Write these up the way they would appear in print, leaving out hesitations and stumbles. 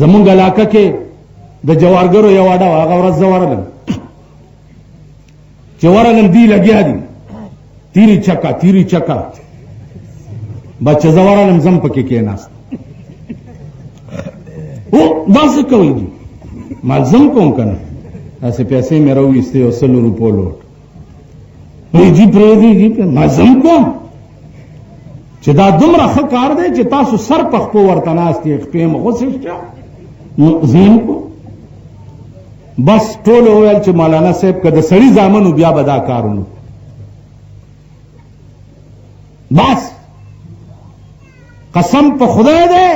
زمونږ علاقه کې د جوارګرو یو اډه وه، هغه ورځ زه ورغلم چې ورغلم دی لګیا دي تیری چکا بچه زه ورغلم زم پکې کېناست. او دا څه کوئ دي؟ ما زم کوم که نه داسې پیسې مې راوویستې یو 100 روپو لوټ. جی پرېږدي جی ما زم کوم چې دا دومره ښه کار دی چې تاسو سر په خپو ورته ناست یې خپې مې غوڅې شته نو زم کوم. بس ټول وویل چې مولانا صاحب که د سړي زامنو بیا به دا کارونو. بس قسم په خدای دی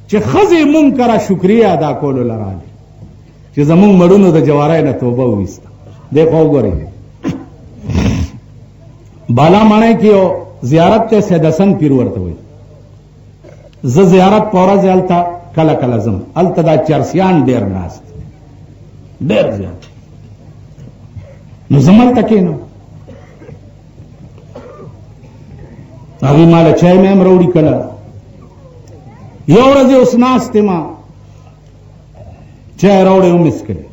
چې ښځې مونږ کره شکریه ادا کولو لرالې چې زمونږ مړونو د جوارۍ نه توبه وویسته. دی خو وګورئ بالا ماڼۍ کې یو زیارت ته سید حسن پیر ورته وایي. زه زیارت په ورځ هلته کله کله ځم، هلته دا چرسیان ډېر ناست ډېر زیات. نو زه هلته کښېنم، هغوی ماله چای مې هم راوړي. کله یو ورځ اوس ناست یم چای راوړی هم څښلی.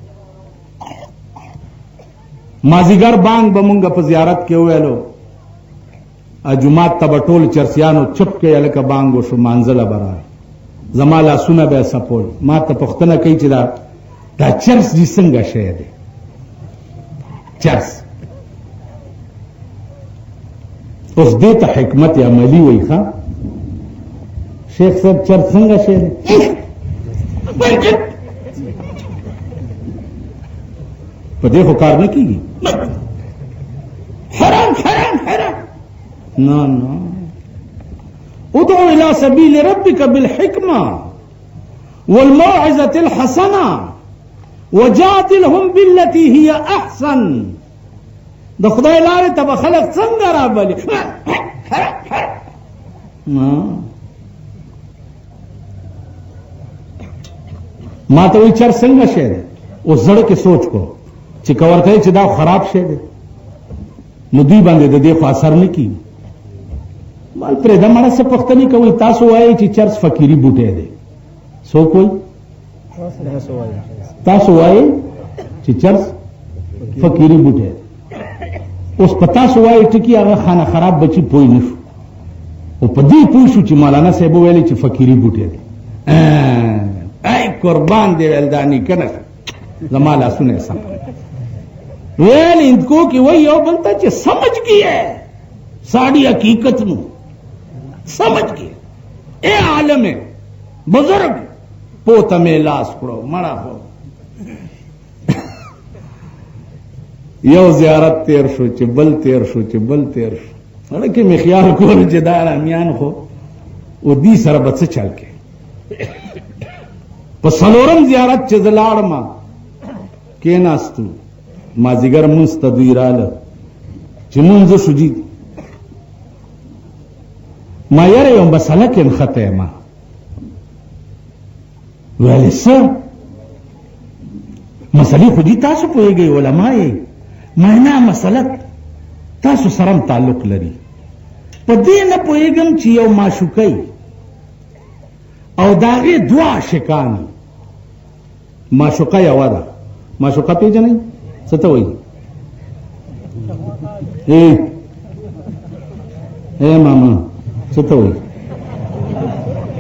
مازدیګر بانګ به مونږ په زیارت کې وویلو، جومات ته به ټول چرسیانو چپ کې هلکه بانګ وشو مانځله به راغی. زما لاسونه به یې څپول. ما ته پوښتنه کوي چې دا چرس دي څنګه شی دی؟ چرس اوس دې ته حکمت عملي وایي. ښه شیخ صاحب چرس څنګه شی دی؟ په دې خو کار نه کېږي. حرام حرام حرام. نه نه ادعو الى سبيل ربك بالحكمة والموعظة الحسنة وجادلهم بالتي هي احسن. د خدای لارې ته به خلک څنګه رابلي؟ ما ته وایي چر څنګه شی دی؟ اوس زړه کې سوچ کو چې که ورته چې دا خراب شی دی نو دوی باندې د دې خو اثر نه کېږي. مال پرېږده مړه څه پوښتنې کوئ. تاسو وایئ چې چرس فقیري بوټی دی. څوک وایي؟ تاسو وایئ چې چرس فقیري بوټی دی. اوس په تاسو وایي ټکي هغه خانه خراب بچي پوه نه شو او په دې پوه شو چې مولانا صاحب وویلې چې فقیري بوټی دی. ای قربان دی ویل دا نیکه نه زما لاسونه یې سم ویل ہندکو کی وہی ہو بولتا کہ سمجھ گیا ساڑی حقیقت نو سمجھ گیا اے عالم ہے بزرگ پوتا میں لاس پڑو مڑا ہو. یو زیارت تیر شو چې بل تیر شو چې بل تیر شو. هلکه مې خیال کول چې دا رامیان خو او دې سره به څه چل کې. په څلورم زیارت چې زه لاړم کېناستو مازدیګر مونځ ته دوی راله چې مونځ شو جي ما یاره یو مسله کې نښته یم. ویلې څه مسلې خو دي تاسو پوهېږئ علما یې. ما نه مسله تاسو سره هم تعلق لري. په دې نه پوهېږم چې یو معشوقی او د هغې دوه عاشقان. معشوقه یوه ده. معشوقه پېژنئ څه ته وایي؟ اے ماما څه ته وایي؟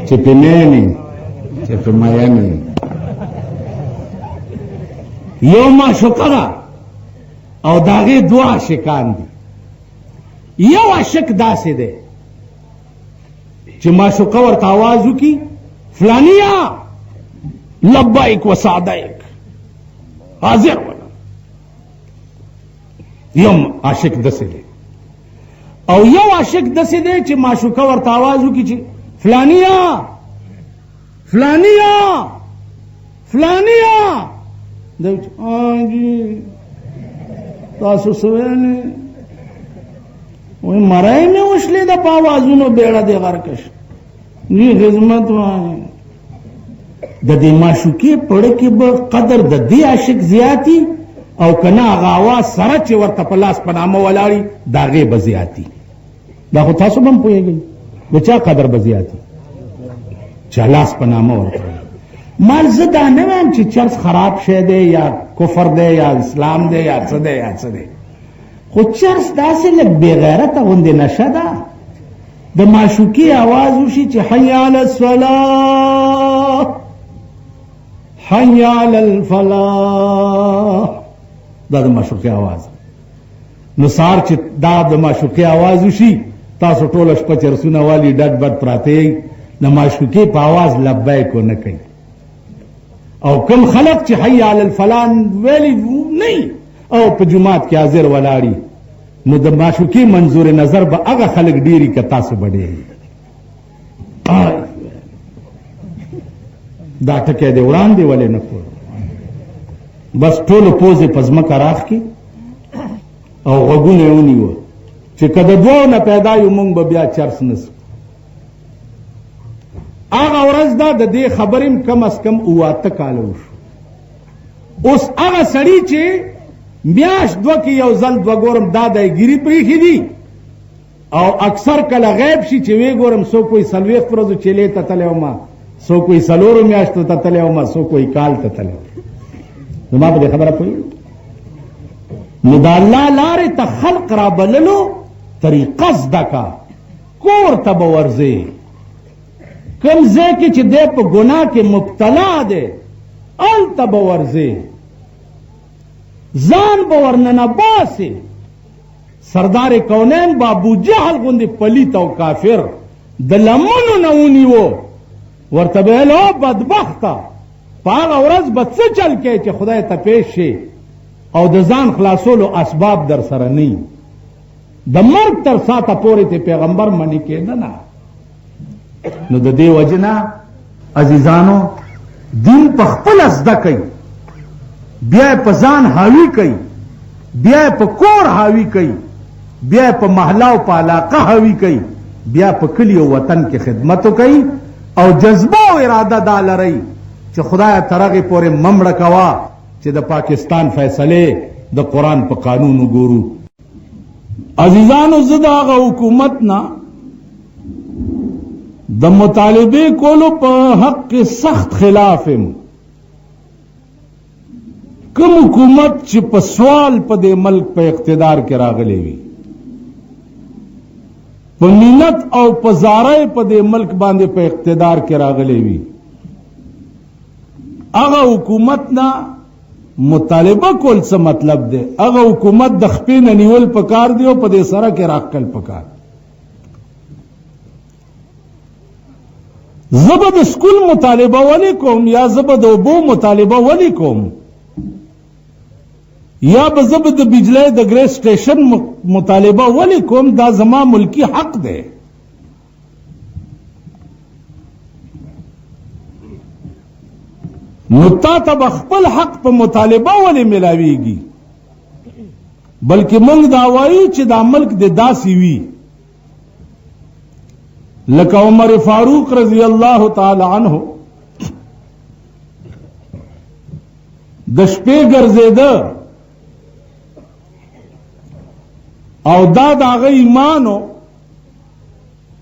چې پې مینې چې پې مینې. یو معشوقه ده او د هغې دوه عاشقان دي. یو عاشق داسې دی چې معشوقه ورته آواز وکړي فلانیه لبیک و سعدیک حاضر ولا. یو عاشق داسې دی او یو عاشق داسې دی چې معشوقه ورته آواز وکړي چې فلانیه فلانیه فلانیه. دی جی تاسو څه ویلې؟ وایي مری مې وشلې ده په آوازونو بیړه دې غرکش جی خدمت وایي. د دې معشوقې پړه کې به قدر د دې عاشق زیاتي او که نه هغه اواز سره چې ورته په لاس په نامه ولاړي د هغې به زیاتي. دا خو تاسو به هم پوهېږئ د چا قدر به زیاتي چې لاس په نامه ورته. مال زه دا نه وایم چې چرس خراب شی دی یا کفر دی یا اسلام دی یا څه دی یا څه دی، خو چرس داسې لږ بېغیرته غوندې نشه ده. د معشوقي آواز وشي چې حی علی الصلاة حی علی الفلاح، دا د معشوقي آواز. نو سهار چې دا د معشوقي آواز وشي، تاسو ټوله شپه چرسونه والي ډډ بډ پراته یئ، د معشوقي په آواز لبیک نه کوي. او کم خلق چې حی علی الفلاح ویلي نه او په جماعت کې حاضر ولاړي، نو د معشوقي منظور نظر به هغه خلق ډیري که تاسو به ډیري. دا ټکی دی وړاندې ولې نه کړو؟ بس ټولو پوزې په ځمکه راخ کې او غوږونه یې ونیوه چې که د دوو نه پیدا یو مونږ به بیا چرس نسو. هغه ورځ دا د دې خبرې کم از کم 7 کاله وشو. اوس هغه سړي چې میاشت دوه کې یو ځل دوه ګورم دا دایګیري پریښي دي او اکثر کله غیب شي چې وی ګورم څوک وایي 40 ورځو چیلې ته تللی وم، څوک وایي 4 میاشتو ته تللی وم، څوک وایي کال ته تللی وم. زما په دې خبره پوهېږئ؟ نو د الله لارې ته خلق را بللو طریقه زده کا. کور ته به ورځې، کوم ځای کې چې دی په ګناه کې مبتلا دی هلته به ورځې، ځان به ورننه باسې. سردار کونین به ابوجهل غوندې پلیت او کافر د لمنو نه ونیو، ورته به ویل او بدبخته په هغه ورځ به څه چل کوې چې خدای ته پیش شي او د ځان خلاصولو اسباب در سره نه وي. د مرګ تر ساعته پورې ته پیغمبر منې کېده نه. نو د دې وجې نه عزیزانو دین په خپله زده کوي، بیا په ځان حاوي کوي، بیا په کور حاوي کوي، بیا په محله او په علاقه حاوي کوي، بیا په کلی او وطن کې خدمت کوي او جذبه او اراده دا لري چې خدای تر هغې پورې ممړه کوه چې د پاکستان فیصلې د قرآن په قانون وګورو. عزیزانو زه د هغه حکومت نه د مطالبې کولو په حق کې سخت خلاف یم. کوم حکومت چې په سوال په دې ملک په اقتدار کې راغلی وي، په مینت او په زارۍ په دې ملک باندې په اقتدار کې راغلی وي، هغه حکومت نه مطالبه کول څه مطلب دی؟ هغه حکومت د خپې نه نیول پکار دی او په دې سره کې راخکل پکار. زه به د سکول مطالبه ولی کوم یا زه به د اوبو مطالبه ولی کوم یا به زه به د بجلی د ګریس سټیشن مطالبه ولی کوم؟ دا زما ملکی حق دی. نو تا ته به خپل حق په مطالبه ولې ملاویږي؟ بلکې موږ دا وایو چې دا ملک د داسې وي لکه عمر فاروق رضی الله تعالی عنہ د شپې ګرځېده او دا د هغه ایمانو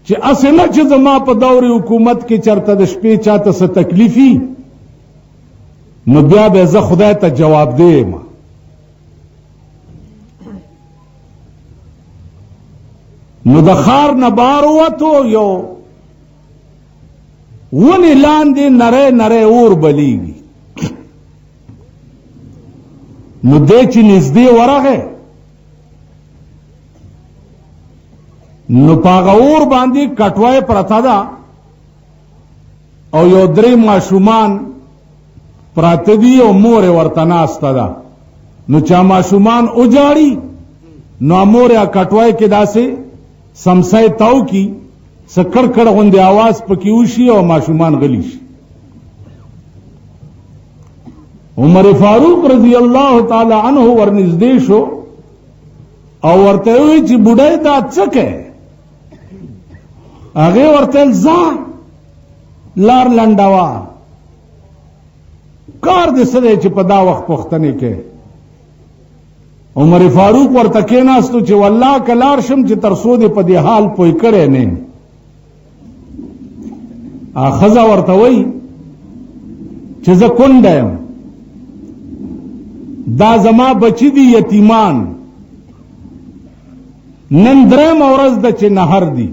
چې اسې نه چې زما په دور حکومت کې چرته د شپې چاته څه تکلیفي نو بیا به زه خدای ته جواب دیم. نو د ښار نه بار ووتو، یو ونې لاندې نری نری اور بلیږي. نو دی چې نږدې ورغی نو په هغه اور باندې کټوۍ پرته ده او یو 3 ماشومان پراته دي او مور یې ورته ناسته ده. نو چا ماشومان وجاړي نو مور یې کټوۍ کې داسې سمسای تاو کی څه کړکړ غوندې आवाज پکې وشي او ماشومان غلی شي. عمر فاروق رضی الله تعالی عنہ ورنږدې شو او ورته وی چې بډای دا څه کوي؟ هغه ورته ځه لار لنډوا کار دې سره چې په دا وخت پوښتنه کوي. عمر فاروق ورته کېناستو چې والله کلار شم چې تر څو دې په دې حال پوی کړی نه. ښځه ورته وایي چې زه کونډه یم، دا زما بچی دي یتیمان، نن درېمه ورځ ده چې نهر دي،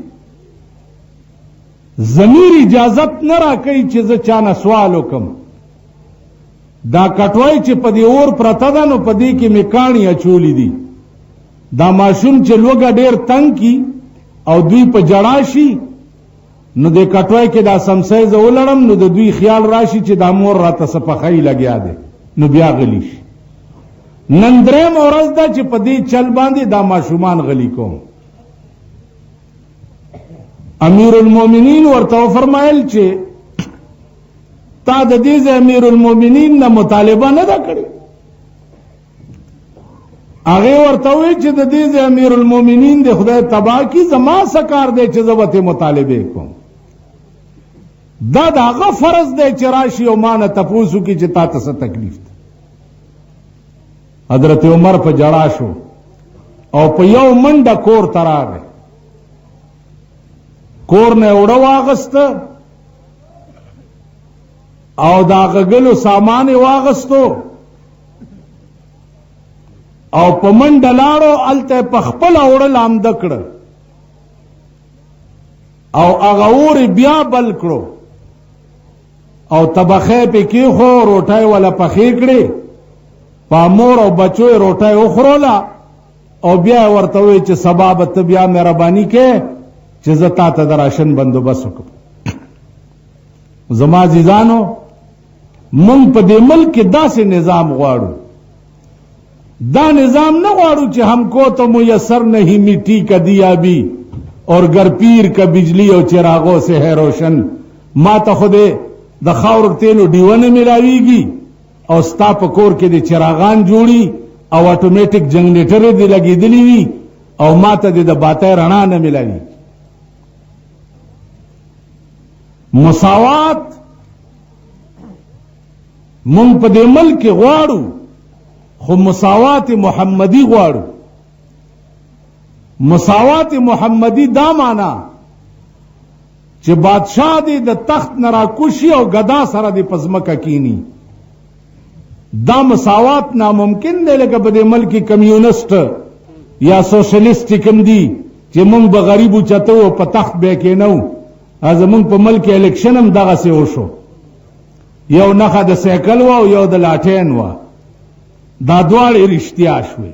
ضمیر اجازت نه راکوي چې زه چانه سوال وکم. دا کټوای چې په دې اور پرته ده نو په دې کې مې کاڼي اچولي دي. دا ماشوم چې لوږه ډېر تنګ کی او دوی په جړا شي نو د کټوای کې دا سمسۍ زه ولړم نو د دوی خیال راشي چې دا مور راته څه پخی لګیا دی نو بیا غلی شي. نن درېمه ورځ ده چې په دې چل باندې دا ماشومان غلی کوم. امیر المؤمنین ورته فرمایل چې تا د دې امیر المؤمنین نه مطالبه نه ده کړې. هغه ورته وی چې د دې امیر المؤمنین د خدای تبا کی زما سکار دی چې زه به مطالبه کوم. دا هغه فرض دی چې راشي او مان تپوسو کی چې تا ته څه تکلیف ده. حضرت عمر په جړا شو او په یو منډه کور ته راغی. کور نه وړه واغسته او دا غګلو سامان واغستو او په منډه لاړو الته په خپل وړل آمده کړ او هغه اور بیا بل کړو او طبخه په کې خو روټای ولا پخې کړې په مور او بچو روټای وخورولا او بیا ورته وی چې سبب ته بیا مهرباني کې چې زتا ته دراشن بندوبست وکړه. زما عزیزانو مونږ په دې ملک کې داسې نظام غواړو. دا نظام نہ غواړو چې हमको तो मुयसर नहीं मिट्टी का दिया भी और घर पीर का बिजली और चिरागों से है रोशन. ما ته خوده د خاور تیلو ډیونه ملاویږي او ستا په کور کې د چراغان جوړي او اتوماتیک جنریټر دی لګیدلی وي او ما ته د باتای رڼا نه ملاوي. مساوات مونږ په دې ملک کې غواړو خو مساوات محمدی غواړو. مساوات محمدی دا معنا چې بادشاہ دې د تخت نه راکوشي او غدا سره دې پزمکه کینی. دا مساوات ناممکن دی. لکه په دې ملک کمیونست یا سوشلیست کوم دي چې مونږ به غریبو چته او په تخت به کې نو زمونږ په ملک الیکشن هم دغه څه وشو. یو نخه د سایکل و او یو د لاټین و. دا دواړې رښتیا شوې.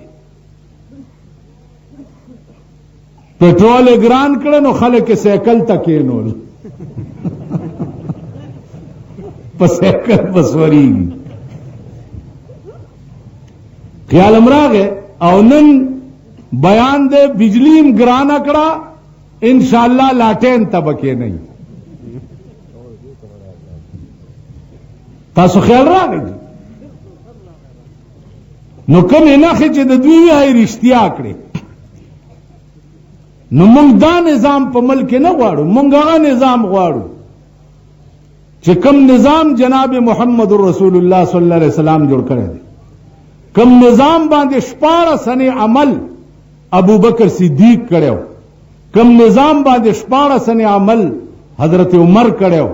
پټرول ګران کړه نو خلک سایکل ته کېنول په سایکل بسوري خیال امراغه او نن بیان دے بجلیم ګران کړه انشاءالله لاټین تبکه نه. تاسو خیال راغی نو کوم نه چې د دوی هي رښتیا کړي. نو موږ دا نظام په ملک نه غواړو. موږ هغه نظام غواړو چې کوم نظام جناب محمد رسول الله صلی الله علیه وسلم جوړ کړی دی. کوم نظام باندې 14 سنې عمل ابو بکر صدیق کړو، کوم نظام باندې 14 سنې عمل حضرت عمر کړو،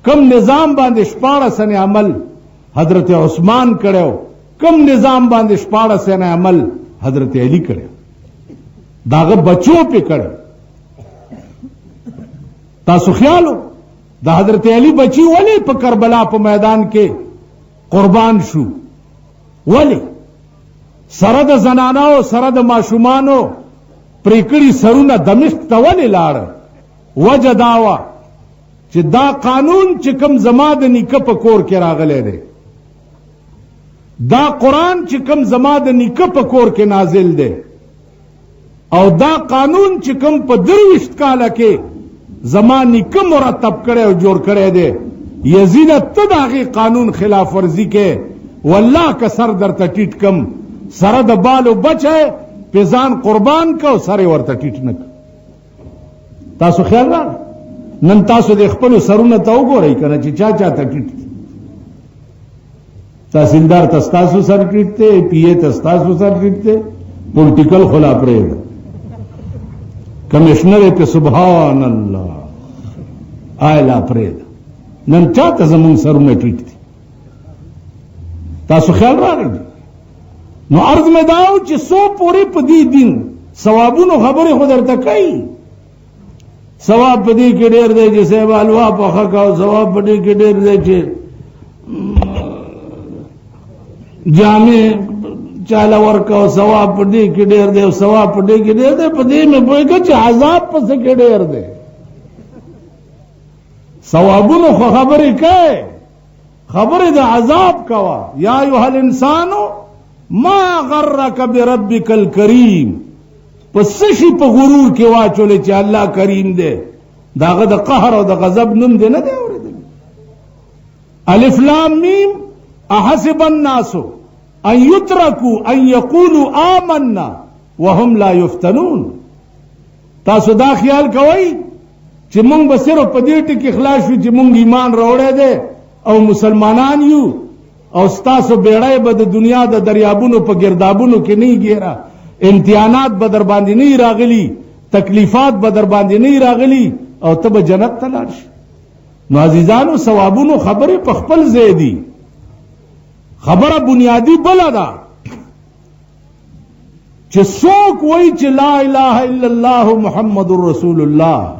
کوم نظام باندې 14 سنې عمل حضرت عثمان کړو، کوم نظام باندې 14 سنې عمل حضرت علی کړو. داغه بچو په کړو. تاسو خیالو د حضرت علی بچی ولې په کربلا په میدان کې قربان شو؟ ولې سره د زنانو سره د ماشومانو پریکړی سرونه دمشق ته ولې لاړ؟ وجه داوا چې دا قانون چې کوم زما د نیکه په کور کې راغلی دی، دا قرآن چې کوم زما د نیکه په کور کې نازل دی، او دا قانون چې کوم په 23 کاله کې زما نیکه مرتب کړی او جوړ کړی دی، یزید ته د هغې قانون خلاف ورزي کې والله که سر درته ټیټ کم سره د بالو بچی پیزان قربان کو سر ورته ټیټ نه. تاسو خیال راغی نن تاسو د خپلو سرونه ته وګورئ کنه چې چا چا ته ټیټ دی. تحصیلدار ته ستاسو سر ټیټ دی، پی اے ته ستاسو سر ټیټ دی، پولیټیکل خلا پرېږده، کمشنر په سبحان الله آیلا پرېږده. نن چاته زمونږ سرونه ټیټ دي. تاسو خیال راغی نو عرض مې داو چې سو پورې په دې دین ثوابونو خبرې خو درته کوي ثواب په دې کې ډېر دی چې صاحب حلوا پخه کاو ثواب په دې کې ډېر دی چې جامې چاله ورکاو ثواب په دې کې ډېر دی او ثواب په دې کې ډېر دی په دې مې پوهېږه چې عذاب پسې کې ډېر دی ثوابونو خو خبرې کوي خبرې د عذاب کوا یا ایها الانسان ما غرک بربک الکریم پس شي په غرور کې واچولې چې الله کریم دی داغه د قهر او د غضب نوم دی نه دی اورېدلی الف لام میم احسب الناس ان يتركوا ان يقولوا آمنا وهم لا يفتنون تاسو دا خیال کوئ چې مونږ به صرف په دې ټکي خلاص شو چې مونږ ایمان راوړی دی او مسلمانان یو او ستاسو بیړۍ به د دنیا د دریابونو په گردابونو کې نه ګیرا امتحانات به در باندې نه راغلي تکلیفات به در باندې نه راغلي او ته به جنت ته لاړ شې نو عزیزانو ثوابونو خبرې په خپل ځای دي خبره بنیادی بله ده چې څوک وایي چې لا اله الا الله محمد رسول الله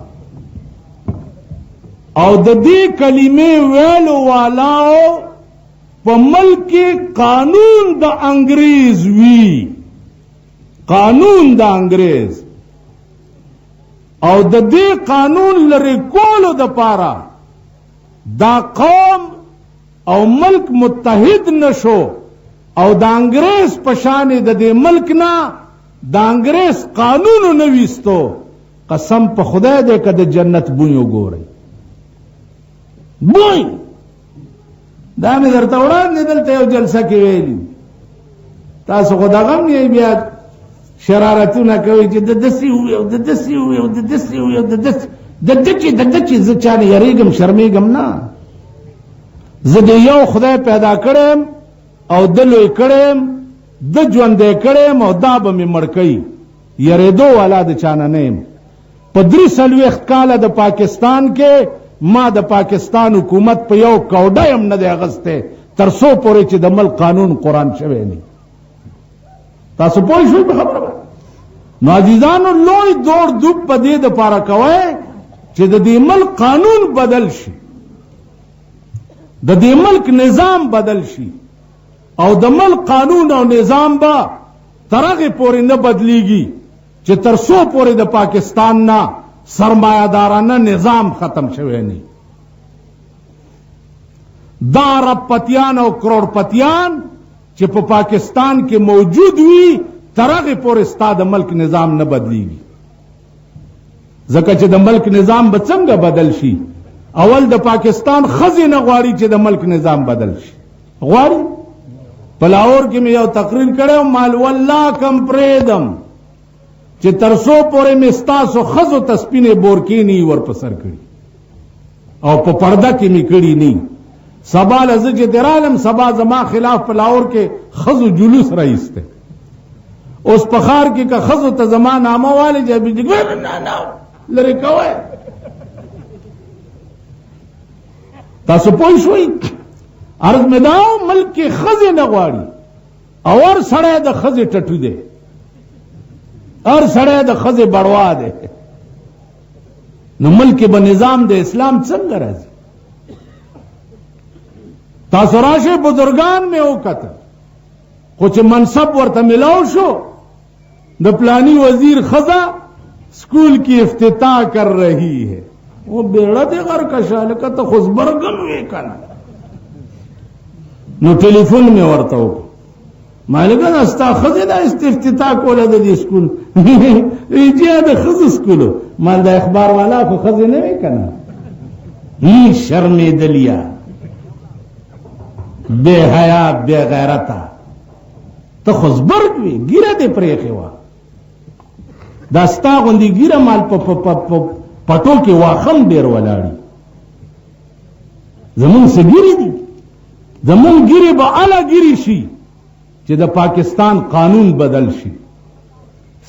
او د دې کلمې ویلو والاو په ملک کې قانون د انګریز وی قانون د انګریز او د دې قانون لري کولو د پاره دا قوم او ملک متحد نشو او د انګریز په شان د دې ملک نه د انګریز قانون نه وستو قسم په خدای دې کده جنت بوی وګورئ بوی دا مې درته وړاندې دلته یو جلسه کې ویلي تاسو خو دغه هم یې بیا شرارتونه کوي چې د دسي وي او د دسي وي او د دسي وي او د دچې زه چا نه یریږم شرمېږم نه زه د یو خدای پیدا کړم او د لوی کړم د ژوندی کړم او دا به مې مړ کوي یریدو والا د چا نه نه یم په 43 کاله د پاکستان کې ما د پاکستان حکومت په یو کوډه هم نه دی اغسته تر څو پورې چې د ملک قانون قرآن شوی نه تاسو پوه شئ په خبره نو عزیزانو لوی دور دوب په دې د پاره کوي چې د دې ملک قانون بدل شي د دې ملک نظام بدل شي او د ملک قانون او نظام با ترغه پورې نه بدليږي چې تر څو پورې د پاکستان نه سرمایه‌دارانه نظام ختم شوی نه دا رپتیان او کروڑپتیان چې په پاکستان کې موجود وي ترغه پورې ستاد ملک نظام نه بدليږي ځکه چې د ملک نظام به څنګه بدل شي اول د پاکستان خزي نه غواړي چې د ملک نظام بدل شي غواړي په لاهور کې مې یو تقریر کړو مال والله کم پریدم چې ترسو پورې مستاسو خزو تسپینه بورکی نی ور پسر کړي او په پرده کې می کړي نی سبا لزه چې درالم سبا زما خلاف په لاهور کې خزو جلوس راایسته اوس په خار کې که خزو ته زما نامه والي چې بجګر نه لری کوي تاسو پوه شئ عرض مې داو ملک کې خزې نه غواړي او هر سړی د خزې ټټو دی هر سړی د خزې بړوا دی نو ملک به نظام د اسلام څنګه راځي تاسو راشئ بزرگان مې وکتل خو چې منصب ورته ملاو شو د پلانی وزیر خزا اسکول کی افتتاح کر رہی ہے وہ بیڑا دے غر کا شالکا تو خزبرگن ہوئے کنا نو ٹیلیفون میں ورتا ہو مالکا استا خزی دا افتتاح کولا دا دی اسکول جی دا خز اسکولو مال دا اخبار والا کو خزی نوے کنا ہی شرم دلیا بے حیا بے غیرتا تو خزبرگ وی گیرہ دے پریخی وا داستا غوندي ګیره مال پټو کې واخم ډیر ولاړی زمون سګيري دي زمون ګیره به اعلی ګیری شي چې د پاکستان قانون بدل شي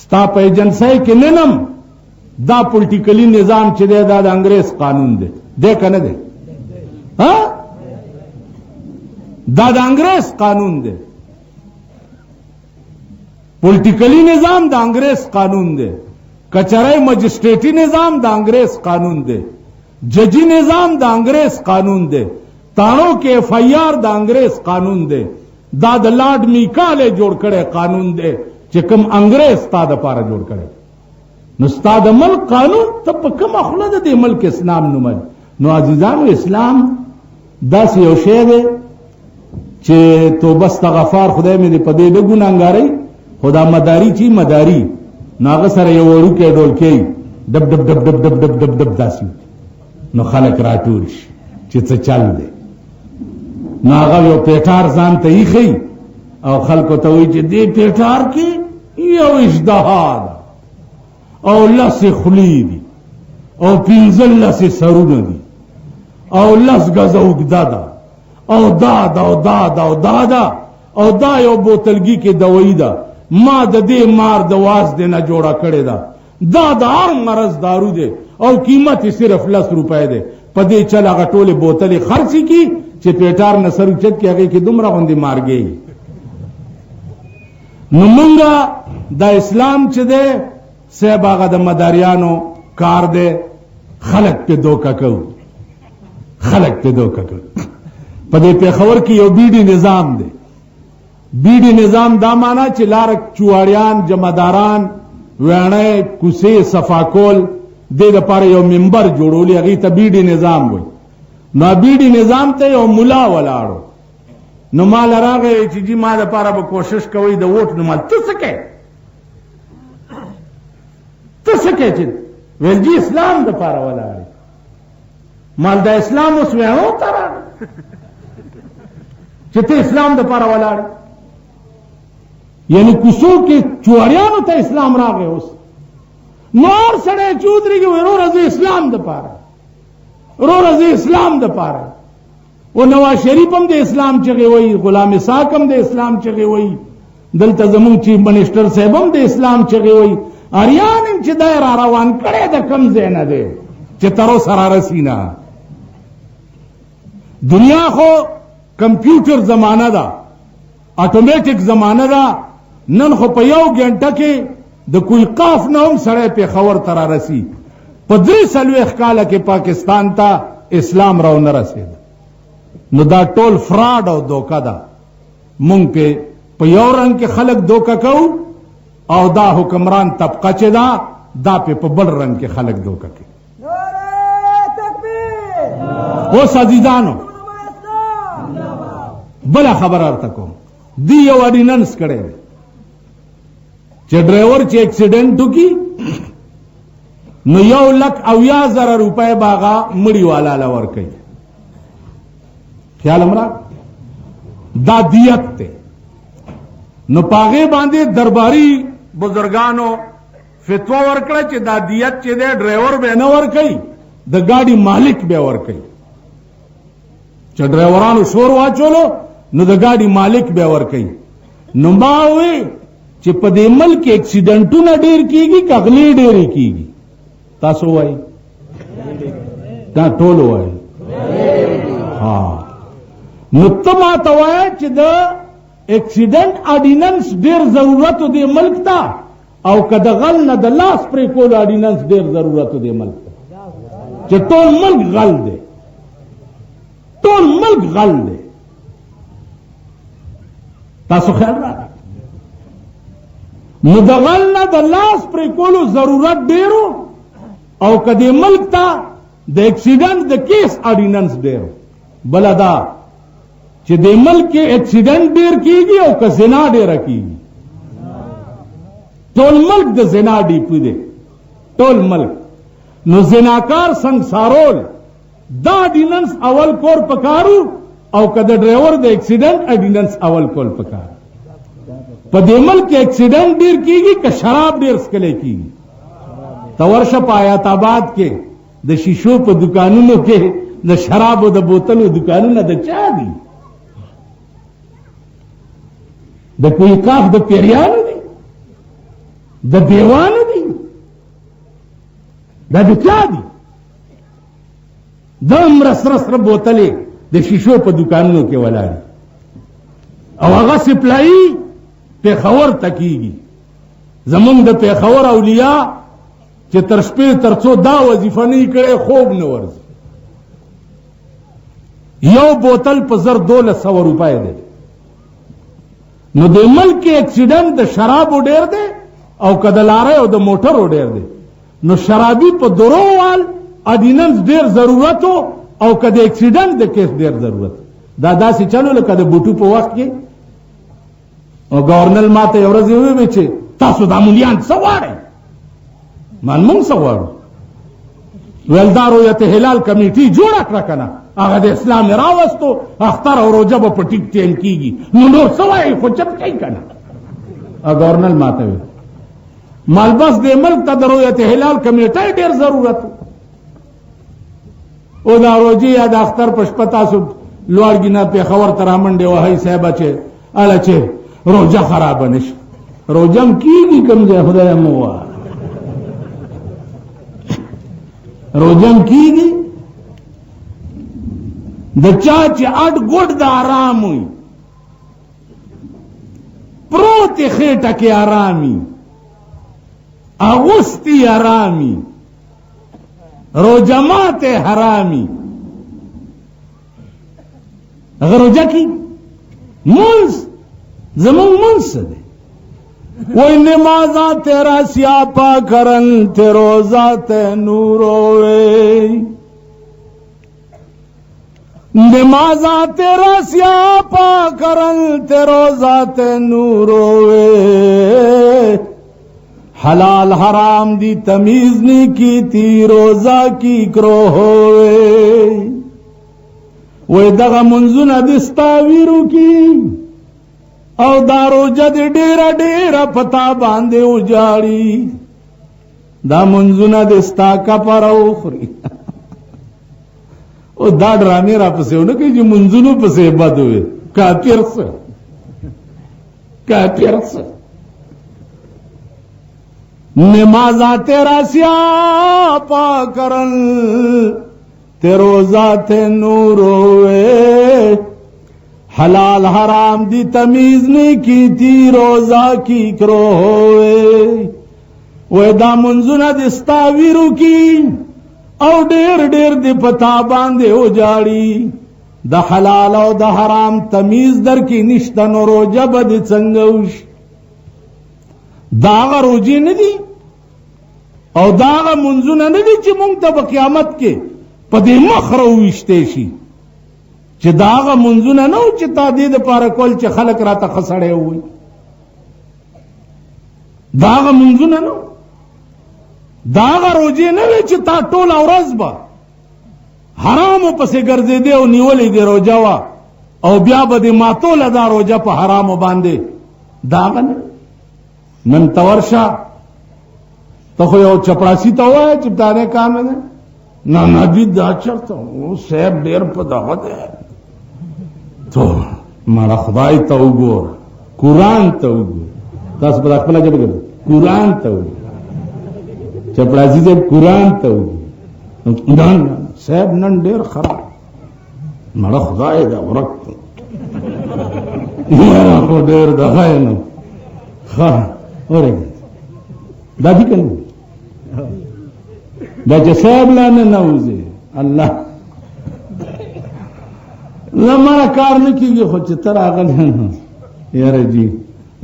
ستا په ایجنسی کې ننم دا پولیټیکلی نظام چې دی دا د انګریز قانون دی دی کنه دی ها دا د انګريز قانون دی. پولیټیکلی نظام د انګريز قانون دی. کچره مجسټریټي نظام د انګريز قانون دی. ججی نظام د انګريز قانون دی. تانو کې ایف آئی آر د انګريز قانون دی. دا د لارډ میکاله جوړ کړي قانون دی چې کوم انګريز تا د پاره جوړ کړي. نو ستا د ملک قانون ته په کوم خله د ملک اسلام نومل. نو عزیزانو اسلام داسې یو شی دی چې توبه استغفار خدای مې دې په دې د ګناهګارۍ خدا مداري چې مداري ناغه سره یو ورکه ډول کوي دب دب دب دب دب دب دب دب داسې نو خلک راټول شي چې څه چل دی. نو هغه یو پیټار ځان ته ایخی او خلکو ته وایي چې دې پیټار کې یو اژدها ده او لس خلی دي او پنځه لس سرونه دي او لس غزه اوږده ده او دا دا او دا دا او دا دا او دا یو بوتلګي کې دوایی ده. ما د دې مار د واز دې نه جوړه کړې ده. دا د هر مرض دارو دی او قیمت یې صرف 10 روپۍ دی. په دې چل هغه ټولې بوتلې خرڅې کی چې پیټار نه سر اوچت کې هغې کې دومره غوندې مارګې. نو مونږه د اسلام چې دی صاحب هغه د مداریانو کار دی. خلق پہ دوکا کوو. خلق پہ دوکا کوو. په دې پېښور کې یو بیډي نظام دی. بیډي نظام دا معنا چې لارک چواړیان جمعداران ویڼی کوڅې صفا کول دې دپاره یو منبر جوړولی هغې ته بیډي نظام وایي. نو بیډي نظام ته یو ملا ولاړو. نو ما لراغی چې جی ما دپاره به کوشش کوئ د ووټ نومال ته څه کوې ته څه کوې چې ویل جی اسلام دپاره ولاړې مال د اسلام اوس ویڼو ته راغی چې ته اسلام دپاره ولاړې. یعنی کوڅو کې چوریانو ته اسلام راغی. اوس نور سړی چې ودرېږي وایي وروره زه اسلام دپاره وروره زه اسلام دپاره. و نواز شریف هم د اسلام چغې وایي غلام اسحاق هم د اسلام چغې وایي دلته زمونږ چیف منسټر صاحب هم د اسلام چغې وایي. اریان هم چې دی را روان کړی د کم ځای نه دی چې تر اوسه را رسي نه. دنیا خو کمپیوټر زمانه ده اټومیټک زمانه ده. نن خو په یو ګنټه کې د کوی قاف نه هم سړی پېښور ته را رسي. په 43 کاله کې پاکستان ته اسلام راو نه رسېد. نو دا ټول فراډ او دوکه ده. مونږ په یو رنګ کې خلک دوکه کوو او دا حکمران طبقه چې ده دا په بل رنګ کې خلک دوکه کوي. اوس عزیزانو بله خبر ارته کوم. دی یو اډیننس کړی دی چې ډرایور چې اکسیډنټ وکړي نو 1,80,000 روپۍ به هغه مړي والا له ورکوي. خیال امرا دا دیت ته. نو پاغه باندې درباري بزرگانو فتوا ورکړه چې دا دیت چې دی ډرایور به نه ورکوي د ګاډي مالک به ورکوي. چې ډرایورانو شور واچولو نو د ګاډي مالک به ورکوي. نو ما وی چې په دې ملک اکسیډنټونه ډېر کیږي که غلې ډېرې کیږي؟ تاسو وایي دا ټول وایي. ها نو ته ما ته وایه چې د اکسیډنټ اډیننس ډېر ضرورت دی ملک ته او که د غل نه د لاس پرې کول اډیننس ډېر ضرورت دی ملک ته چې ټول ملک غل دی. ټول ملک غل دی. تاسو خیال راکړئ. نو د غل نه د لاس پرې کولو ضرورت ډېرو او که دې ملک ته د اکسیډنټ د کیس اډیننس ډېرو. بله دا چې دې ملک کې اکسیډنټ ډېر کیږي او که زنا ډېره کیږي. ټول ملک د زنا ډیپو دی. ټول ملک. نو زناکار سنگسارول دا اډیننس اول کور پکارو او که د ډرایور د اکسیډنټ اډیننس اول کول پکارو. په دې ملک کې اکسیډنټ ډېر کیږي که شراب ډېر څکلی کیږي. ته ورشه په حیات آباد کې د شیشو په دکانونو کې د شرابو د بوتلو دکانونه د چا دي؟ د کوی کاف د پیریانو دي؟ د دیوانو دي؟ دا د چا دي؟ د دومره سره سره بوتلې د شیشو په دکانونو کې ولاړې. او هغه سپلای پیښور تکیږي. زمونږ د پیښور اولیاء چې تر شپې تر څو دا وظیفه نه کړي خوب نه ورځي. یو بوتل په 1200 روپۍ دی. نو د ملک اکسیډنټ د شرابو ډیر دی او کده لارې او د موټرو ډیر دی. نو شرابي په درووال اډیننس ډیر ضرورت او کده اکسیډنټ د کیس ډیر ضرورت. دا داسې چلو لکه د بوټو په وخت کې او گورنر ماته یو ورځ وی چې تاسو د امولیان څه غواړئ؟ مان مونږ څه غواړو؟ ویل دا رؤیت هلال کمیټي جوړه کړه کنه، هغه د اسلام راوستو، اختر او روژه به په ټیک ټیم کیږي، نو نور څه وایي خو چپ کوي کنه. گورنر ماته وی مالبس د ملک ته د رؤیت هلال کمیټي ډیر ضرورت او دا روجي یا د اختر په شپه تاسو لوړګي نه پیښور ته رامنډې وهئ صاحبه چې اله چې روژه خرابه نشي. روژه م کېږي کوم ځای خدای مو ووایه، روژه م کېږي. د چا چې اډ ګوډ د آرام وي، پروتې خېټه کې آرامي، اغوستي آرامي، روژه ماته حرامي، اگر روژه کی منز زمون منز دے وہی نمازاں تیرا سیاپا کرن تے روزہ تے نور ہوئے، نمازاں تیرا سیاپا کرن تے روزہ تے نور ہوئے، حلال حرام دی تمیز نہیں کی تی روزہ کی کرو ہوئے. وی دغه منځونه د ستاویرو کی او دا روژه د ډیره ډیره پتا باندې وجاړي، دا منځونه د ستا کفاره وخوري. او دا ډرامې را پسې ونه کوي چې منځونو پسې بد وي. کافر څه کافر څه نمازا تیرا سیاپا کرن تے روزہ تے نور ہوئے، حلال حرام دی تمیز نہیں کی تھی روزہ کی کرو ہوئے. وے دا منزونہ دستا ویرو کی او ڈیر ڈیر دی پتا باندے ہو جاڑی، دا حلال او دا حرام تمیز در کی نشتن و روجہ بدی چنگوش. داغا روجی ندی او داغا منزونہ ندی چی مونگتا با قیامت کے پدې مخ راوویشتی شي چې دا هغه منځونه نه و چې تا دې دپاره کول چې خلک راته ښه سړی ووایي. دا هغه منځونه نه و، دا هغه روجې نه وې چې تا ټوله ورځ به حرامو پسې ګرځېدې او نیولې دې روجه وه او بیا به دې ماتوله دا روجه په حرامو باندې. دا هغه نه. نن ته ورشه ته خو یو چپړاسي ته ووایه چې پتانې کار نه دی، نه ندی دا چرته و صاحب ډیر په دغه دی. تو مړه خدای ته وګور، قرآن ته وګور. تاسو په خپله ژبه کې قرآن ته وګور، چپړاسي صاحب قرآن ته وګور. نه صاحب نن ډیر خراب، مړه خدای دا ورک مړه خو ډیر دغه یې نو ښه ورېږه دا دي که نه دا چې صاحب لا نه نوځي الله زمانه کار نه کېږي. خو چې ته راغلی یاره جي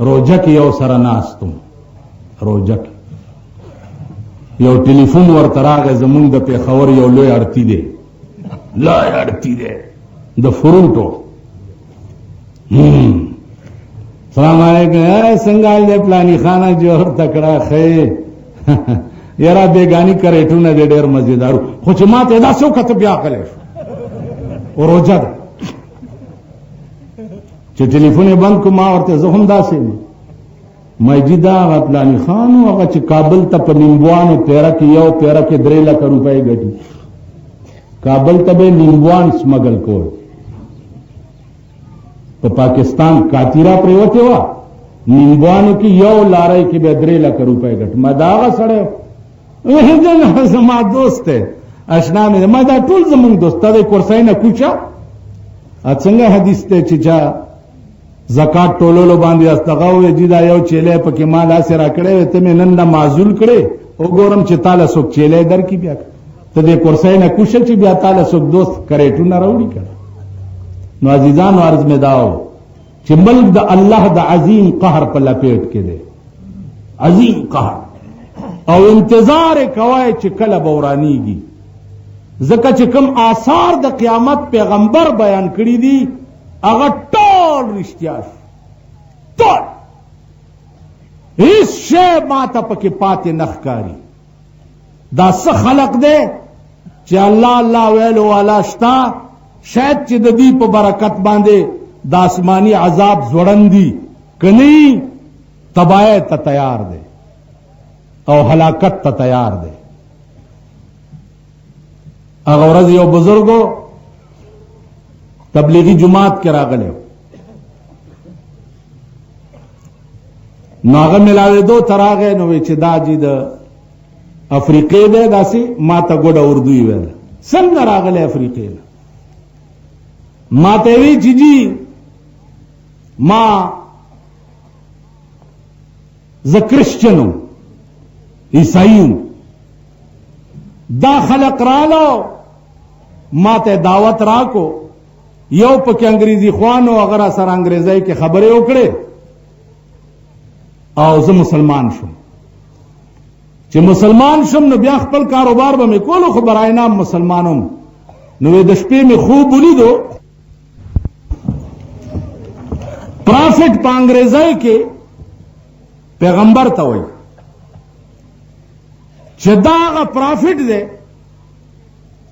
روجه کې یو سره ناستم، روجه کې یو ټلیفون ورته راغی، زمونږ د پېښور یو لوی اړتي دی، لوی اړتي دی د فروټو. سلام علیکم، څنګه حال دی پلاني خانه جوړ تکړه ښه یاره بیگانی کریټونه دې ډېر مزیدارو، خو چې ما ته داسې وکړه بیا غلی شو. روژه ده چې ټلیفون یې بند کړو، ما ورته زه هم داسې مایجي دا هغه پلاني خان و هغه چې کابل ته په نیمبوانو پیره کې یو پیره کې 3 لک روپۍ ګټي، کابل ته به نیمبوان سمګل کول، په پاکستان کاتیرا پریوتې وه، نیمبوانو کې یو لارۍ کې به 3 لک روپۍ ګټ. ما دا هغه سړی زما دوست دی، اشنا مې ما دا ټول زمونږ دوست دی، کورسۍ نه کوچه څنګه حدیث دی چې چا زکات ټولولو باندې استغه وې جدا یو چيله پکې ما لا سره کړې ته مې نن معزول کړې وګورم چې تعالی څوک چيله در کی بیا ته دې کورسای نه کوشش چې بیا تعالی څوک دوست کړې ټونه راوړي کړه. نو عزیزانو عرض مې داو چې ملک د الله د عظیم قهر په لپیټ کې دی، عظیم قهر، او انتظار کوي چې کله بورانیږي. ځکه چې کوم آثار د قیامت پیغمبر بیان کړی دي هغه ټول رښتیا شو، ټول هیڅ شی ماته پکې پاتې نه ښکاري. دا څه خلق دی چې الله الله ویلو والا شتا، شاید چې د دې په برکت باندې د آسمانی عذاب زوړندي کني تباہی ته تیار دی او ہلاکت ته تیار دی. هغه ورځ یو بزرګو تبلیغی جماعت کې راغلی نو هغه ملاوېدو ته راغی نو چې دا جی د افریقې دی داسې ما ته ګوډه اردو یې ویل څنګه راغلی افریقې نه ما ته وی چې جی ما زه کرسچنو عیسائیو دا خلق رالو ما ته دعوت راکو یو پکې انګریزي خوانو اگر سره انګریزي کې خبرې وکړې او زه مسلمان شم. چې مسلمان شم نو بیا خپل کاروبار به مې کولو خو برای نام مسلمانوم. نو د شپې مې خوب ولیدو پرافټ په انګریزي کې پیغمبر ته وایي چې دا هغه پرافټ دی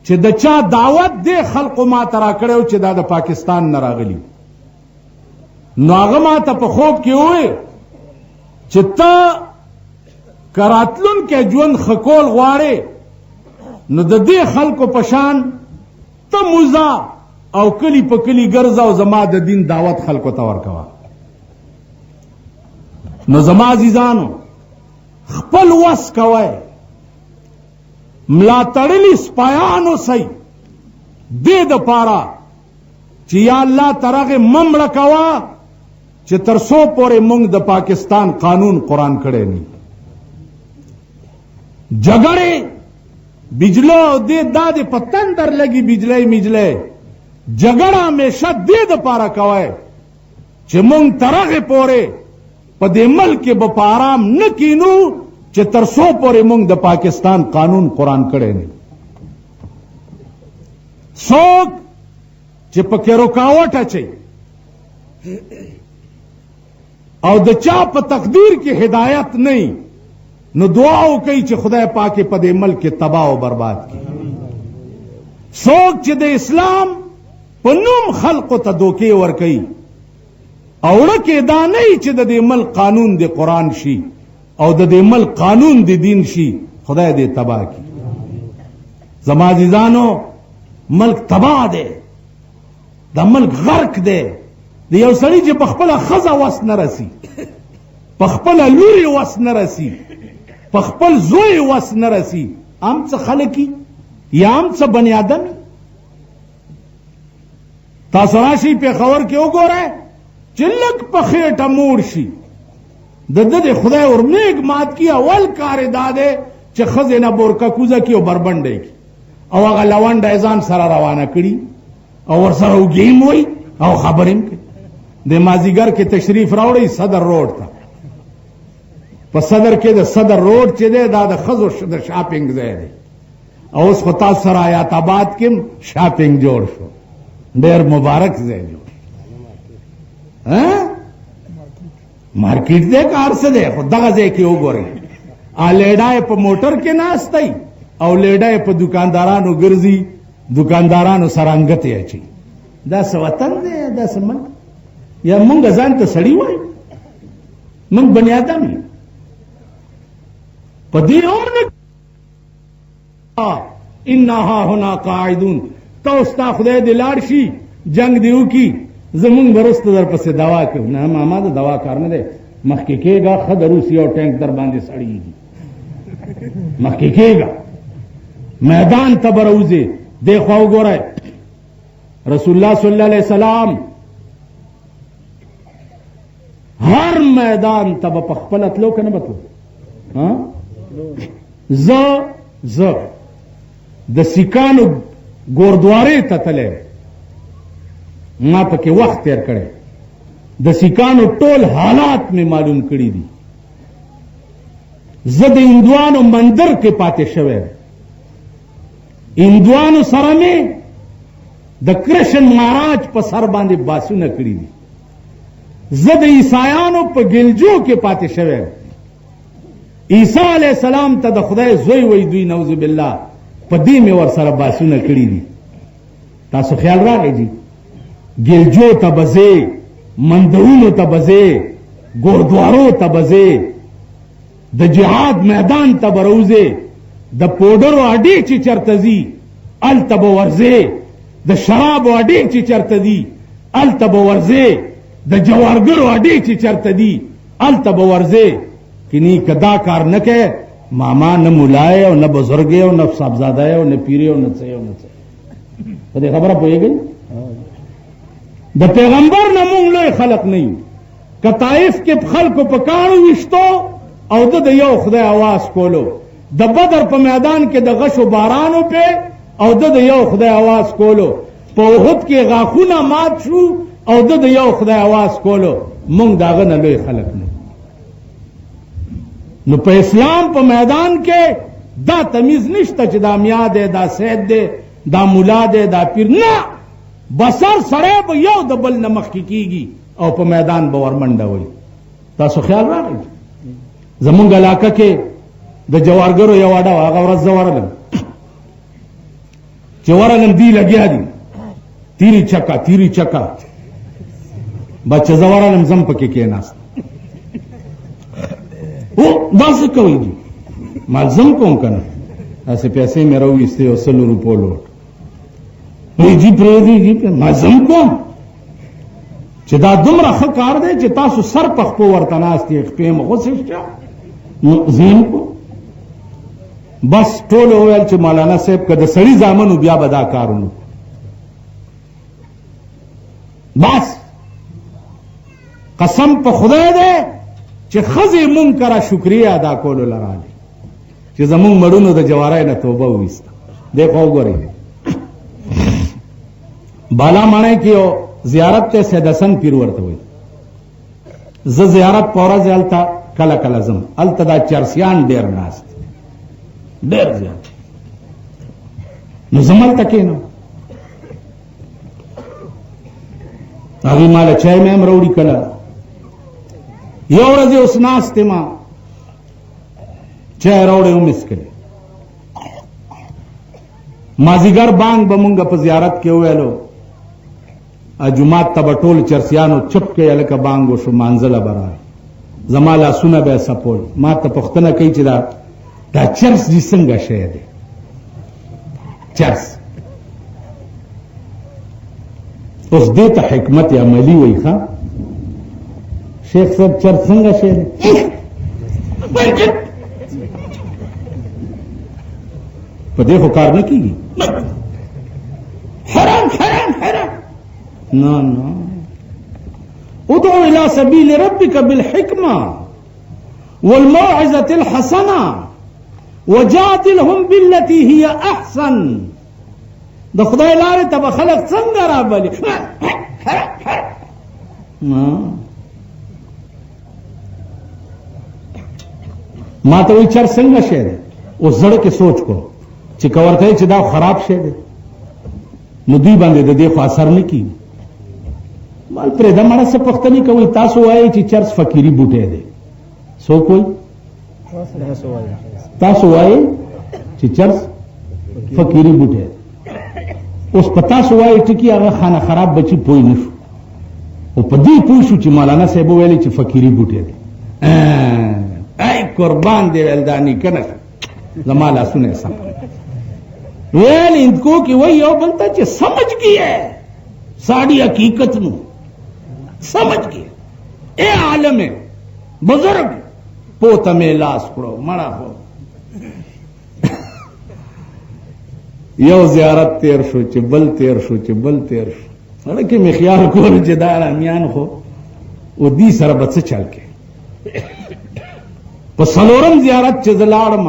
چې د چا دعوت دی خلقو ما ته را کړی چې دا د پاکستان نه راغلی. نو هغه ما ته په خوب کې ووایي چې ته که راتلونکی ژوند ښه کول غواړې نو د دې خلکو په شان ته موزه او کلی په کلی ګرځه او زما د دین دعوت خلکو ته ورکوه. نو زما عزیزانو خپل وس کوئ، ملا تړلی سپایانو سئ دې دپاره چې یا الله ترغه ممړه کوه چې تر څو پورې موږ د پاکستان قانون قرآن کړی نه. جګړې بجلو دې دا دې په تندر لګي بجلی میجلی جګړه همیشه دې دپاره کوئ چې موږ ترغه پورې په دې ملک کې به په آرام نه کینو چې تر څو پورې موږ د پاکستان قانون قرآن کړی نه. څوک چې پکې رکاوټ اچي او د چا په تقدیر کې هدایت نه نو دعا وکړي چې خدای پاک په دې ملک کې تباہ او برباد کړي. څوک چې د اسلام په نوم خلقو ته دوکې ورکوي او ورکه دا نه چې د دې ملک قانون د قرآن شي او د دې ملک قانون د دین شي خدای دې تباہ کړي. زما عزیزانو ملک تباہ دی، دا ملک غرق دی. د یو سړي چې په خپله ښځه وس نه رسي، په خپله لوري وس نه رسي، په خپل زوی وس نه رسي، هم څه خلقي یا هم څه بني آدمي. تاسو راشئ پېښور کې وګورئ چې لږ په خېټه موړ شي د ده د خدای ورمیږ مات کی اول کار یې دا دی چې ښځې نه بورکه کوزه کړي او بربنډی کړي او هغه لونډه ځان سره روانه کړي او ورسره اوږې هم وایي او خبرې هم کوي. د مازدیګر کې تشریف راوړئ صدر روډ ته. په صدر کې د صدر روډ چې دی دا د ښځو د شاپنګ ځای دی او اوس خو تاسو سره حیات آباد کې هم شاپنګ جوړ شو، ډېر مبارک ځای جوړ. مارکیټ دی کار څه دی خو دغه ځای کې وګورئ لیډا په موټر کې ناست دی او لیډا په دکاندارانو ګرځي، دکاندارانو سره انګتې اچي. دا څه وطن دی؟ دا څه ملک؟ یا مونږ ځان ته سړي وایو؟ مونږ بني آدم یو. په دې عمر انا هاهنا قاعدون. ته ستا خدای دې لاړ شي جنگ دې وکړي زمونږ به وروسته در پسې دوا کوو. نه ماما د دوا کار نه دی، مخکې کېږه ښه د روسي او ټینک در باندې سړېږي، مخکې کېږه میدان ته به راوځې. دې خوا وګورئ رسول الله صلی الله علیه وسلم هر میدان تب پخپل اتلو کنه بتلو ز د سیکانو ګوردوارې ته تللی ما پکې وخت تیر کړی د سیکانو ټول حالات مې معلوم کړي دي زه د هندوانو مندر کې پاتې شوی هندوانو سره مې د کرشن مهاراج په سر باندې باسونه کړي دي زه د عیسایانو په ګلجو کې پاتې شوی عیسی علیہ السلام ته د خدای زوی وی دوی نعوذ بالله په دې مې ور سره باسونه کړي دي تاسو خیال راغی جی ګلجو ته بځې مندرونو ته بځې ګوردوارو ته بځې د جهاد میدان ته بروځې د پوډرو اډې چې چرته ځي هلته به ورځې د شرابو اډې چې چرته دي هلته به ورځې د جوارګرو اډې چې چرته دي هلته به ورځې کنی کدا کار نه کې ماما نه مولای او نه بزرګ او نه صاحبزاده او نه پیر او نه څه او نه څه په دې خبره پوهیږئ د پیغمبر نه مونږ لوی خلق نه یو که طائف کې خلکو په کاڼو ویشتو او د یو خدای आवाज کولو د بدر په میدان کې د غشو بارانو په او د یو خدای आवाज کولو په احد کې غاخونه مات شو او د یو خدای आवाज کولو مونږ داغه نه لوی خلق نه نو په اسلام په میدان کې دا تمیز نشته چې دا میا دی دا سید دی دا مولا دی دا پیر نه بسر سړی به یو د بل نه مخکې کیږي او په میدان به ورمنډه وي تاسو خیال راغی زمونږ علاقه کې د جوارګرو یو اډه وه هغه ورځ زه ورغلم چې ورغلم دی لګیا دي تیری چکا بچه زه ورغلم زم پکې کېناست او داسې کوي دي ملزم کوم که نه داسې پیسې مې راویستې او 100 روپو لوټ وایي جي پرېږدي جي ملزم کوم چې دا دومره ښه کار دی چې تاسو سر په خپو ورته ناست یې خپې مې غوڅې نو زین کو بس ټول وویل چې مولانا صاحب که د سړي زامنو بیا به دا کارونو بس قسم په خدای دی چې خزی مونږ کرا شکریه ادا کولو لراله چې زمونږ مړونو د جوارای نه توبه وویسته دیکھو وګورئ بالا ماڼۍ کې یو زیارت ته سید حسن پیر ورته وایي زه زیارت په ورځ هلته کله کله ځم هلته دا چرسیان ډېر ناست ډېر زیات نو زم هلته کښېنم هغوی ماله چای مې هم راوړي کله یو ورځ اوس ناست ما چای راوړی هم اسکلې مازیګر بانګ به مونږ په زیارت کې وویلو جمعات ته به ټول چرسیانو چپ کې هلکه بانګ وشو مانځله به راغی زما لاسونه به یې څپول ما ته پوښتنه کوي چې دا چرس دې څنګه شی دی چرس اوس دې ته حکمت عملي وایي ښه شیخ صاحب چرس څنګه شی دی په دې خو کار نه کېږي حرام نه ادعو الى سبيل ربك بالحكمة والموعظة الحسنة وجادلهم بالتي هي احسن د خدای لارې ته به خلق څنګه رابلي ما ته وایي چر څنګه شی دی اوس زړه کې سوچ کو چې که ورته یې چې دا خراب شی دی نو دوی باندې د دې خو اثر نه کېږي مال پرېږده مړه څه پوښتنې کوئ تاسو وایئ چې چرس فقیري بوټی دی څوک وایي تاسو وایئ چې چرس فقیري بوټی دی اوس په تاسو وایئ ټکي هغه خانه خراب بچي پوه نه شو او په دې پوه شو چې مولانا صاحب وویلې چې فقیري بوټی دی ای قربان دی ویل دا نیکه نه شو زما لاسونه یې سم ویل هندکو کې وایي یو بل ته چې سمجھ گیا ساڑی حقیقت نو سمجھ گیا اے عالم بزرگ پوتا میں لاس پڑو مڑا ہو یو زیارت تیر شو چې بل تیر شو چې بل تیر شو اړه کې می خیال کول چې دا رامیان خو او دی سره به څه چل کې په څلورم زیارت چې زه لاړم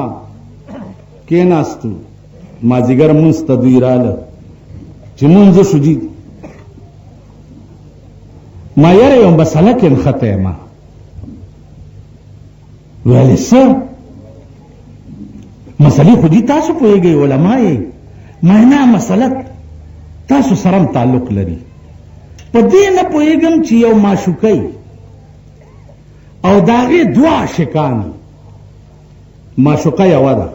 کېناستو مازدیګر مونځ ته دوی راله چې مونځ شو جي ما یاره یو مسله کې نښته یم ویلې څه مسلې خو دي تاسو پوهېږئ علما یې ما نه مسله تاسو سره هم تعلق لري په دې نه پوهېږم چې یو معشوقی او د هغې دوه عاشقان معشوقه یوه ده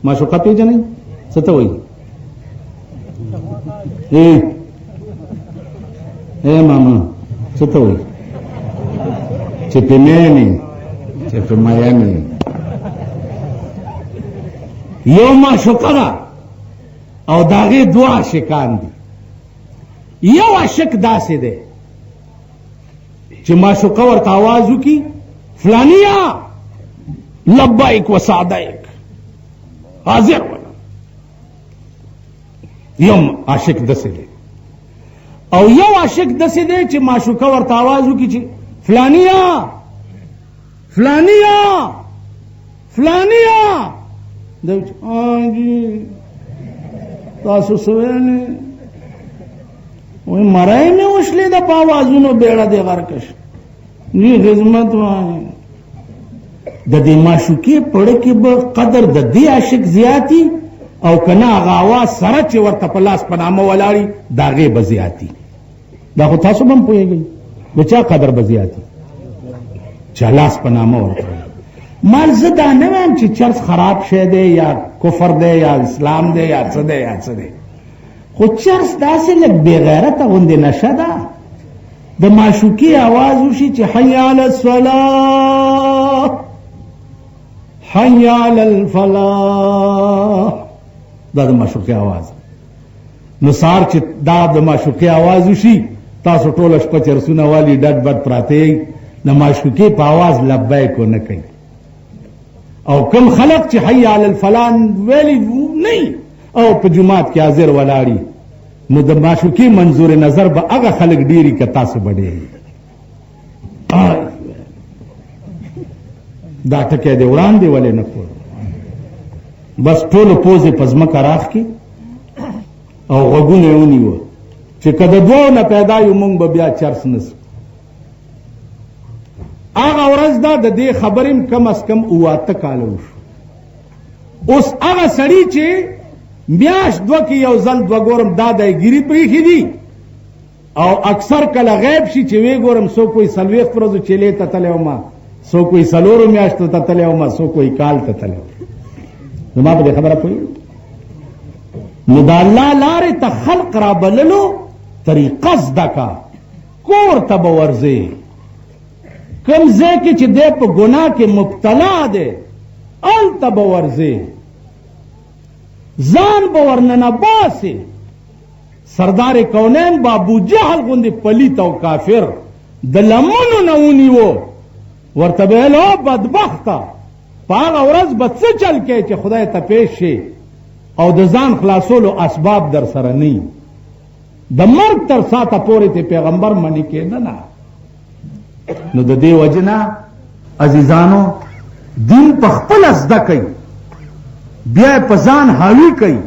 معشوقه پېژنئ څه ته وایي ماما څه ته وایي چې په مینې چې په مینې یو معشوقه ده او د هغې دوه عاشقان دي یو عاشق داسې دی چې معشوقه ورته آواز وکړي فلانیه لبیک و سعدیک حاضر ولا یو عاشق داسې دی او یو عاشق داسې دی چې معشوقه ورته آواز وکړي چې فلانیه فلانیه فلانیه تاسو څه ویلې وای مړی مې وشلې ده په آوازونو بیړه دې غرکش نی خدمت وای د دې معشوقې پړه کې به قدر د دې عاشق زیاتی او کنه هغه آواز سره چې ورته په لاس په نامه ولاړي د هغې به زیاتی دا خو تاسو به هم پوهېږئ د چا قدر به زیاتی چې لاس په نامه ورته مال زه دا نه وایم چې چرس خراب شی دی یا کفر دی یا اسلام دی یا څه دی یا څه دی خو چرس داسې لږ بېغیرته غوندې نشه ده د معشوقې آواز وشي چې حی علی الصلاة حی علی الفلاح دا د معشوقې آواز نو سهار چې دا د معشوقې آواز وشي تاسو ټوله شپه چرسونه والي ډډ بډ پراته یئ د معشوقې په آواز لبیک ونه کوي او کم خلق چې حی علی الفلاح ویلي نه او په جماعت کې حاضر ولاړي نو د معشوقې منظور نظر به هغه خلق ډیري که تاسو به ډیري دا ټکی دی وړاندې ولې نه کړو بس ټولو پوزې په ځمکه راخ کې او غوږونه یې ونیوه چې که د دوو نه پیدا یو مونږ به بیا چرس نسو هغه ورځ دا د دې خبرې کم از کم 7 کاله وشو اوس هغه سړي چې میاشت دوه کې یو ځل دوه ګورم دا د ګیري پریښي دي او اکثر کله غیب شي چې وی ګورم څوک وایي 40 ورځو چیلې ته تللی وم څوک وایي 4 میاشتو ته تللی وم څوک وایي کال ته تللی وم زما په دې خبره پوهېږئ نو د الله لارې ته خلق را بللو طریقه زده کا کور ته به ورځې کم ځای کې چې دی په ګناه کې مبتلا دی هلته به ورځې ځان به ورننه باسې سردار کونین به ابوجهل غوندې پلیت او کافر د لمنو نه ونیو ورته به ویل او بدبخته په هغه ورځ به څه چل کوې چې خدای ته پیش شي او د ځان خلاصولو اسباب در سره نه د مرګ تر ساته پورې ته پیغمبر منې کېده نه نو د دې وجه نه عزیزانو دین په خپله زده کوي بیا په ځان حاوي کوي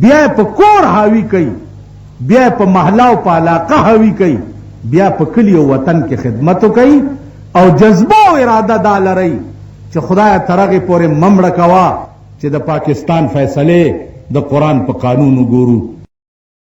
بیا په کور حاوي کوي بیا په محله او په علاقه حاوي کوي بیا په کلي او وطن کې خدمت کوي او جذبه او اراده دا لرئ چې خدای تر هغې پورې ممړه کوه چې د پاکستان فیصلې د قرآن په قانون وګورو